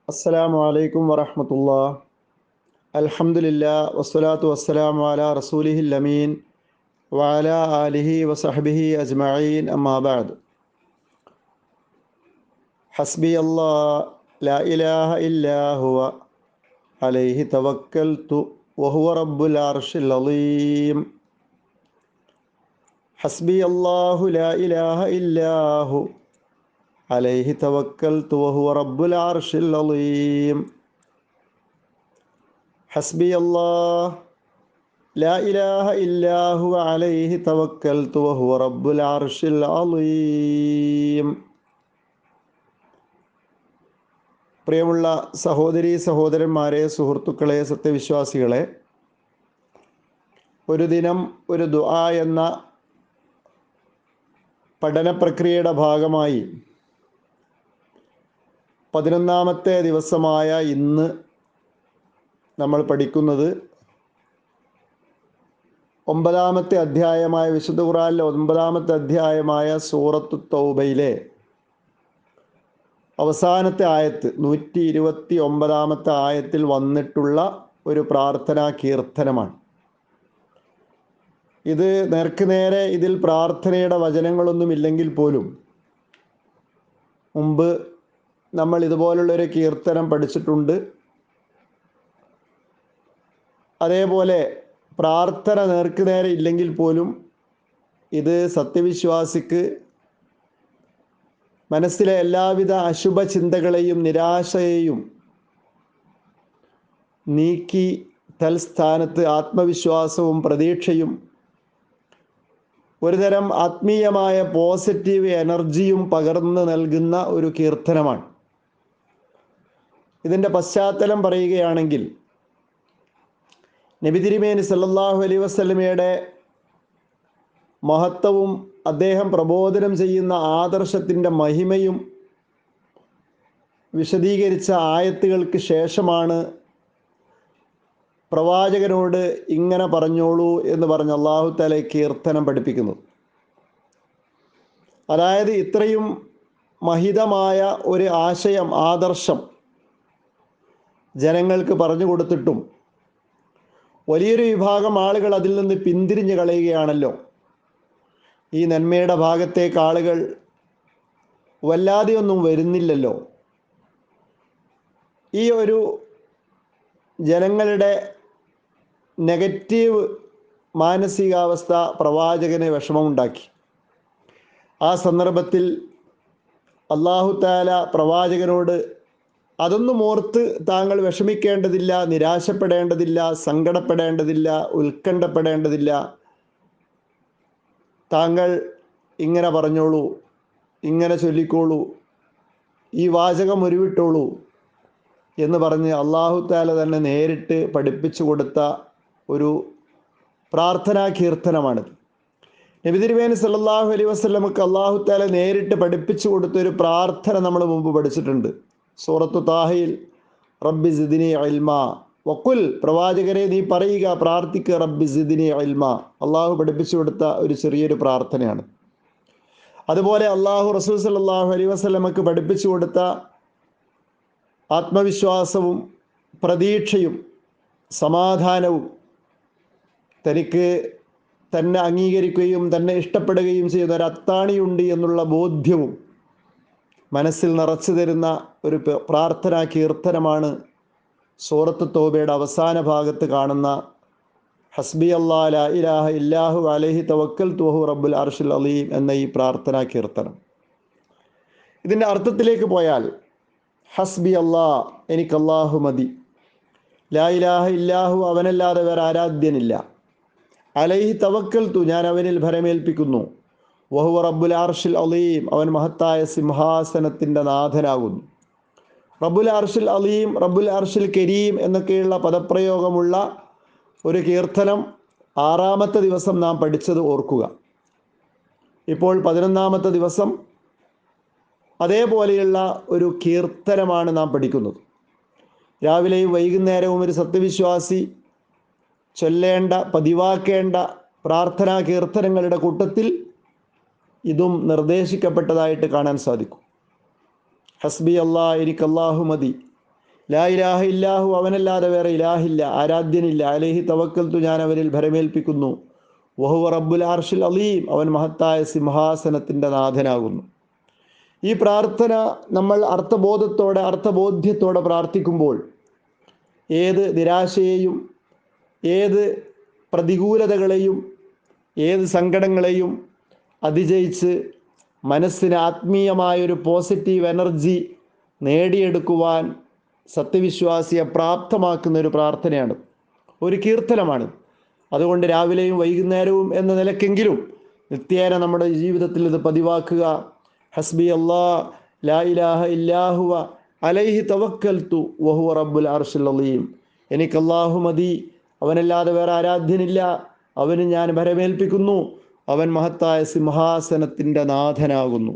അസ്സലാമു അലൈക്കും വറഹ്മത്തുള്ളാഹ്. അൽഹംദുലില്ലാഹ് വസ്സലാത്തു വസ്സലാമു അലാ റസൂലിഹിൽ അമീൻ വഅലാ ആലിഹി വസഹ്ബിഹി അജ്മഈൻ. അമ്മാ ബഅദ്. ഹസ്ബിയല്ലാഹ് ലാ ഇലാഹ ഇല്ലാ ഹുവ അലൈഹി തവക്കൽതു വഹുവ റബ്ബുൽ അർശിൽ അളീം. ഹസ്ബിയല്ലാഹു ലാ ഇലാഹ ഇല്ലാ ഹു അലൈഹി തവക്കൽതു വഹുവ റബ്ബുൽ അർശിൽ അളീം. ഹസ്ബിയല്ലാഹ് ലാ ഇലാഹ ഇല്ലാ ഹുവ അലൈഹി തവക്കൽതു വഹുവ റബ്ബുൽ അർശിൽ അളീം. പ്രിയമുള്ള സഹോദരീ സഹോദരന്മാരെ, സുഹൃത്തുക്കളെ, സത്യവിശ്വാസികളെ, ഒരു ദിനം ഒരു ദുആ എന്ന പഠന പ്രക്രിയയുടെ ഭാഗമായി 11ാമത്തെ ദിവസമായ ഇന്ന് നമ്മൾ പഠിക്കുന്നത് 9ാമത്തെ അധ്യായമായ വിശുദ്ധ ഖുർആനിലെ 9ാമത്തെ അധ്യായമായ സൂറത്തു തൗബയിലെ അവസാനത്തെ ആയത്ത് 129ാമത്തെ ആയത്തിൽ വന്നിട്ടുള്ള ഒരു പ്രാർത്ഥനാ കീർത്തനമാണ്. ഇത് നേർക്കുനേരെ ഇതിൽ പ്രാർത്ഥനയുടെ വചനങ്ങളൊന്നുമില്ലെങ്കിൽ പോലും മുമ്പ് നമ്മൾ ഇതുപോലുള്ളൊരു കീർത്തനം പഠിച്ചിട്ടുണ്ട്. അതേപോലെ പ്രാർത്ഥന നേർക്കുനേരെ ഇല്ലെങ്കിൽ പോലും ഇത് സത്യവിശ്വാസിക്ക് മനസ്സിലെ എല്ലാവിധ അശുഭ ചിന്തകളെയും നിരാശയെയും നീക്കി തൽസ്ഥാനത്ത് ആത്മവിശ്വാസവും പ്രതീക്ഷയും ഒരുതരം ആത്മീയമായ പോസിറ്റീവ് എനർജിയും പകർന്നു നൽകുന്ന ഒരു കീർത്തനമാണ്. ഇതിൻ്റെ പശ്ചാത്തലം പറയുകയാണെങ്കിൽ, നബി തിരുമേനി സല്ലല്ലാഹു അലൈഹി വസല്ലമയുടെ മഹത്വവും അദ്ദേഹം പ്രബോധനം ചെയ്യുന്ന ആദർശത്തിൻ്റെ മഹിമയും വിശദീകരിച്ച ആയത്തുകൾക്ക് ശേഷമാണ് പ്രവാചകനോട് ഇങ്ങനെ പറഞ്ഞോളൂ എന്ന് പറഞ്ഞ് അല്ലാഹു തആല കീർത്തനം പഠിപ്പിക്കുന്നത്. അതായത് ഇത്രയും മഹിതമായ ഒരു ആശയം, ആദർശം ജനങ്ങൾക്ക് പറഞ്ഞു കൊടുത്തിട്ടും വലിയൊരു വിഭാഗം ആളുകൾ അതിൽ നിന്ന് പിന്തിരിഞ്ഞു കളയുകയാണല്ലോ. ഈ നന്മയുടെ ഭാഗത്തേക്ക് ആളുകൾ വല്ലാതെയൊന്നും വരുന്നില്ലല്ലോ. ഈ ഒരു ജനങ്ങളുടെ നെഗറ്റീവ് മാനസികാവസ്ഥ പ്രവാചകന് വിഷമമുണ്ടാക്കി. ആ സന്ദർഭത്തിൽ അല്ലാഹു തആല പ്രവാചകനോട് അതൊന്നും ഓർത്ത് താങ്കൾ വിഷമിക്കേണ്ടതില്ല, നിരാശപ്പെടേണ്ടതില്ല, സങ്കടപ്പെടേണ്ടതില്ല, ഉത്കണ്ഠപ്പെടേണ്ടതില്ല. താങ്കൾ ഇങ്ങനെ പറഞ്ഞോളൂ, ഇങ്ങനെ ചൊല്ലിക്കോളൂ, ഈ വാചകം ഉരുവിട്ടോളൂ എന്ന് പറഞ്ഞ് അല്ലാഹു തആല തന്നെ നേരിട്ട് പഠിപ്പിച്ചു കൊടുത്ത ഒരു പ്രാർത്ഥനാ കീർത്തനമാണിത്. നബി തിരുമേനി സല്ലല്ലാഹു അലൈഹി വസല്ലമക്ക് അല്ലാഹു തആല നേരിട്ട് പഠിപ്പിച്ചു കൊടുത്ത ഒരു പ്രാർത്ഥന നമ്മൾ മുമ്പ് പഠിച്ചിട്ടുണ്ട്. സൂറത്തു താഹയിൽ റബ്ബി സിദ്നി ഇൽമാ വഖുൽ, പ്രവാചകരെ നീ പറയുക, പ്രാർത്ഥിക്കുക, റബ്ബി സിദ്നി ഇൽമാ. അള്ളാഹു പഠിപ്പിച്ചു കൊടുത്ത ഒരു ചെറിയൊരു പ്രാർത്ഥനയാണ്. അതുപോലെ അള്ളാഹു റസൂൽ സല്ലല്ലാഹു അലൈഹി വസല്ലമക്ക് പഠിപ്പിച്ചു കൊടുത്ത ആത്മവിശ്വാസവും പ്രതീക്ഷയും സമാധാനവും, തനിക്ക് തന്നെ അംഗീകരിക്കുകയും തന്നെ ഇഷ്ടപ്പെടുകയും ചെയ്യുന്ന ഒരു അത്താണിയുണ്ട് എന്നുള്ള ബോധ്യവും മനസ്സിൽ നിറച്ചു തരുന്ന ഒരു പ്രാർത്ഥനാ കീർത്തനമാണ് സൂറത്ത് തൗബയുടെ അവസാന ഭാഗത്ത് കാണുന്ന ഹസ്ബി അല്ലാഹ് ലാ ഇലാഹ ഇല്ലാഹു അലൈഹി തവക്കൽതു വഹുവ റബ്ബുൽ അർശിൽ അളീം എന്ന ഈ പ്രാർത്ഥനാ കീർത്തനം. ഇതിൻ്റെ അർത്ഥത്തിലേക്ക് പോയാൽ, ഹസ്ബി അല്ലാഹ്, എനിക്ക് അല്ലാഹു മതി, ലാ ഇലാഹ ഇല്ലാഹു, അവനല്ലാതെ വേറെ ആരാധ്യനില്ല, അലൈഹി തവക്കൽതു, ഞാൻ അവനിൽ ഭരമേൽപ്പിക്കുന്നു, വഹുവ റബ്ബുൽ അർശിൽ അളീം, അവൻ മഹത്തായ സിംഹാസനത്തിൻ്റെ നാഥനാകുന്നു. റബ്ബുൽ അർശിൽ അളീം, റബ്ബുൽ അർശിൽ കരീം എന്നൊക്കെയുള്ള പദപ്രയോഗമുള്ള ഒരു കീർത്തനം 6ാമത്തെ ദിവസം നാം പഠിച്ചത് ഓർക്കുക. ഇപ്പോൾ 11ാമത്തെ ദിവസം അതേപോലെയുള്ള ഒരു കീർത്തനമാണ് നാം പഠിക്കുന്നത്. രാവിലെയും വൈകുന്നേരവും ഒരു സത്യവിശ്വാസി ചൊല്ലേണ്ട, പതിവാക്കേണ്ട പ്രാർത്ഥനാ കീർത്തനങ്ങളുടെ കൂട്ടത്തിൽ ഇതും നിർദ്ദേശിക്കപ്പെട്ടതായിട്ട് കാണാൻ സാധിക്കും. ഹസ്ബി അല്ലാഹ്, എനിക്ക് അല്ലാഹു മതി, ലാ ഇലാഹ ഇല്ലാഹു, അവനല്ലാതെ വേറെ ഇലാഹില്ല, ആരാധ്യനില്ല. അലൈഹി തവക്കൽത്തു, ഞാൻ അവനിൽ ഭരമേൽപ്പിക്കുന്നു. വഹുവ റബ്ബുൽ അർശിൽ അലീം, അവൻ മഹത്തായ സിംഹാസനത്തിൻ്റെ നാഥനാകുന്നു. ഈ പ്രാർത്ഥന നമ്മൾ അർത്ഥബോധത്തോടെ, അർത്ഥബോധ്യത്തോടെ പ്രാർത്ഥിക്കുമ്പോൾ ഏത് നിരാശയെയും, ഏത് പ്രതികൂലതകളെയും, ഏത് സങ്കടങ്ങളെയും അതിജയിച്ച് മനസ്സിന് ആത്മീയമായൊരു പോസിറ്റീവ് എനർജി നേടിയെടുക്കുവാൻ സത്യവിശ്വാസിയെ പ്രാപ്തമാക്കുന്ന ഒരു പ്രാർത്ഥനയാണ്, ഒരു കീർത്തനമാണ്. അതുകൊണ്ട് രാവിലെയും വൈകുന്നേരവും എന്ന നിലക്കെങ്കിലും നിത്യേന നമ്മുടെ ജീവിതത്തിൽ ഇത് പതിവാക്കുക. ഹസ്ബി അല്ലാ ലാ ഇലാഹ ഇല്ലാഹുവ അലൈഹി തവക്കൽത്തു വഹുവ റബ്ബുൽ അർശിൽ അലീം. എനിക്ക് അല്ലാഹു മതി, അവനല്ലാതെ വേറെ ആരാധ്യനില്ല, അവന് ഞാൻ ഭരമേൽപ്പിക്കുന്നു, അവൻ മഹത്തായ സിംഹാസനത്തിൻ്റെ നാഥനാകുന്നു.